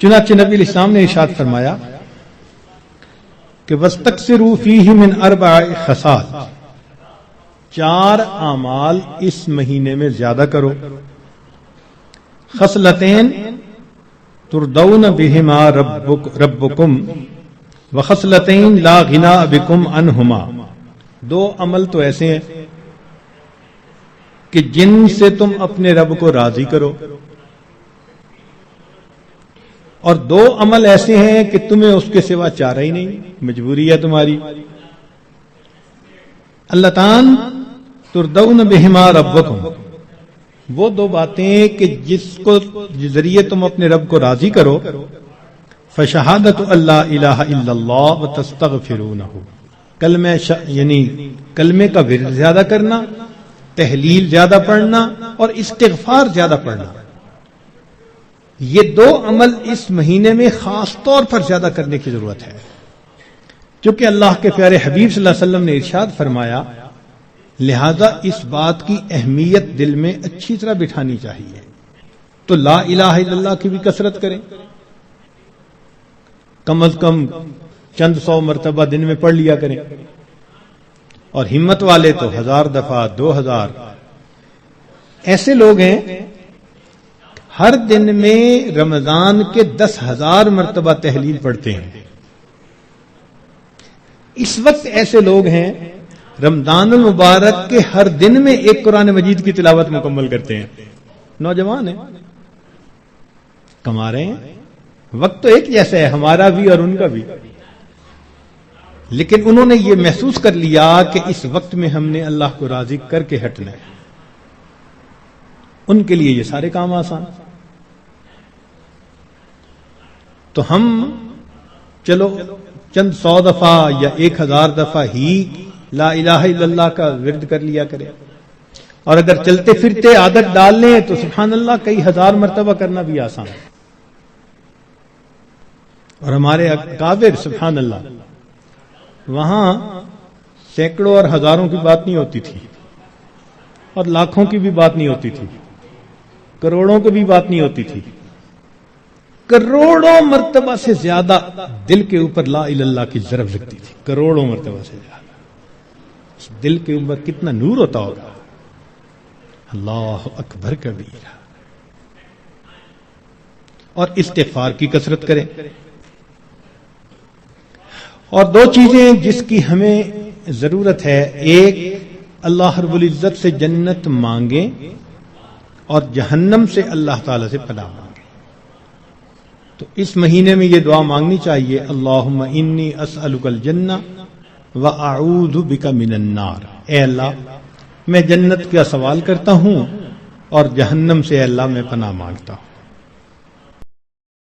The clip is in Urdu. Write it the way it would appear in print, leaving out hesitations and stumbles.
چنانچہ نبی الاسلام نے ارشاد فرمایا کہ وَاسْتَكْثِرُوا فِيهِ مِنْ 4 خصال، 4 اعمال اس مہینے میں زیادہ کرو. خصلتین تردون بہما ربکم وخصلتین لا غناء بکم عنہما. 2 عمل تو ایسے ہیں کہ جن سے تم اپنے رب کو راضی کرو، اور 2 عمل ایسے ہیں کہ تمہیں اس کے سوا چارہ ہی نہیں، مجبوری ہے تمہاری. اللتان تردون بہما ربکم، وہ 2 باتیں کہ جس کو ذریعے تم اپنے رب کو راضی کرو. فشہادت اللہ الہ الا اللہ وتستغفرونہ، یعنی کلمے کا ورد زیادہ کرنا، تحلیل زیادہ پڑھنا اور استغفار زیادہ پڑھنا. یہ 2 عمل اس مہینے میں خاص طور پر زیادہ کرنے کی ضرورت ہے، چونکہ اللہ کے پیارے حبیب صلی اللہ علیہ وسلم نے ارشاد فرمایا، لہذا اس بات کی اہمیت دل میں اچھی طرح بٹھانی چاہیے. تو لا الہ الا اللہ کی بھی کثرت کریں، کم از کم چند 100 مرتبہ دن میں پڑھ لیا کریں، اور ہمت والے تو 1000 دفعہ 2000. ایسے لوگ ہیں ہر دن میں رمضان کے 10,000 مرتبہ تحلیل پڑھتے ہیں. اس وقت ایسے لوگ ہیں رمضان المبارک کے ہر دن میں ایک قرآن مجید کی تلاوت مکمل کرتے ہیں. نوجوان ہیں، کما رہے ہیں. وقت تو ایک جیسا ہے، ہمارا بھی اور ان کا بھی، لیکن انہوں نے یہ محسوس کر لیا کہ اس وقت میں ہم نے اللہ کو راضی کر کے ہٹنا ہے. ان کے لیے یہ سارے کام آسان. تو ہم چلو چند 100 دفعہ یا 1000 دفعہ ہی لا الہ الا اللہ کا ورد کر لیا کریں، اور اگر چلتے پھرتے عادت ڈال لیں تو سبحان اللہ کئی 1000 مرتبہ کرنا بھی آسان ہے. اور ہمارے اکابر سبحان اللہ، وہاں سینکڑوں اور ہزاروں کی بات نہیں ہوتی تھی، اور لاکھوں کی بھی بات نہیں ہوتی تھی، کروڑوں کی بھی بات نہیں ہوتی تھی. کروڑوں مرتبہ سے زیادہ دل کے اوپر لا الہ الا اللہ کی ضرب لگتی تھی. کروڑوں مرتبہ سے زیادہ. دل کے اوپر کتنا نور ہوتا ہوگا. اللہ اکبر کبیرہ. اور استغفار کی کثرت کریں. اور 2 چیزیں جس کی ہمیں ضرورت ہے، ایک اللہ رب العزت سے جنت مانگیں اور جہنم سے اللہ تعالی سے پناہ مانگیں. تو اس مہینے میں یہ دعا مانگنی چاہیے، اللہم انی اسألک الجنہ وَأَعُوذُ بِكَ مِنَ النَّارِ. اے اللہ میں جنت کا سوال کرتا ہوں اور جہنم سے اے اللہ میں پناہ مانگتا ہوں.